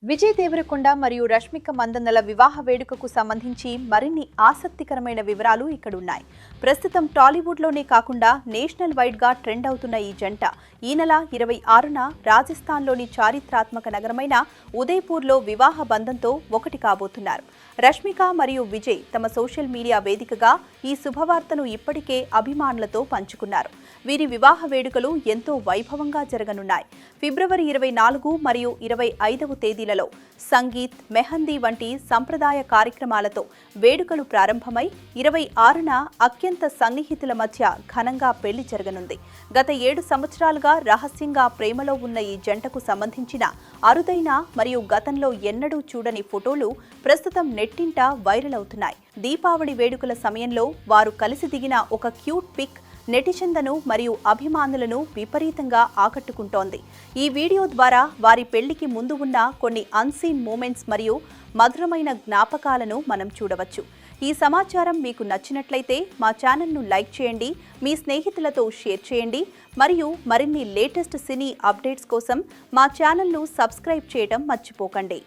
విజయ్ దేవరకొండ మరియు రష్మిక మందన్నల వివాహ వేడుకకు సంబంధించి మరిన్ని ఆసక్తికరమైన వివరాలు ఇక్కడ ఉన్నాయి. ప్రస్తుతం టాలీవుడ్లోనే కాకుండా నేషనల్ వైడ్గా ట్రెండ్ అవుతున్న ఈ జంట ఈ నెల 26న రాజస్థాన్లోని చారిత్రాత్మక నగరమైన ఉదయ్పూర్లో వివాహ బంధంతో ఒకటి కాబోతున్నారు. రష్మిక మరియు విజయ్ తమ సోషల్ మీడియా వేదికగా ఈ శుభవార్తను ఇప్పటికే అభిమానులతో పంచుకున్నారు. వీరి వివాహ వేడుకలు ఎంతో వైభవంగా జరగనున్నాయి. ఫిబ్రవరి 24 మరియు 25వ తేదీలలో సంగీత్, మెహందీ వంటి సంప్రదాయ కార్యక్రమాలతో వేడుకలు ప్రారంభమై 26న అత్యంత సన్నిహితుల మధ్య ఘనంగా పెళ్లి జరగనుంది. గత 7 సంవత్సరాలుగా రహస్యంగా ప్రేమలో ఉన్న ఈ జంటకు సంబంధించిన అరుదైన మరియు గతంలో ఎన్నడూ చూడని ఫోటోలు ప్రస్తుతం నెట్టింట వైరల్ అవుతున్నాయి. దీపావళి వేడుకల సమయంలో వారు కలిసి దిగిన ఒక క్యూట్ పిక్ నెటిజన్లను మరియు అభిమానులను విపరీతంగా ఆకట్టుకుంటోంది. ఈ వీడియో ద్వారా వారి పెళ్లికి ముందు ఉన్న కొన్ని అన్సీన్ మూమెంట్స్ మరియు మధురమైన జ్ఞాపకాలను మనం చూడవచ్చు. ఈ సమాచారం మీకు నచ్చినట్లయితే మా ఛానల్ను లైక్ చేయండి, మీ స్నేహితులతో షేర్ చేయండి మరియు మరిన్ని లేటెస్ట్ సినీ అప్డేట్స్ కోసం మా ఛానల్ను సబ్స్క్రైబ్ చేయడం మర్చిపోకండి.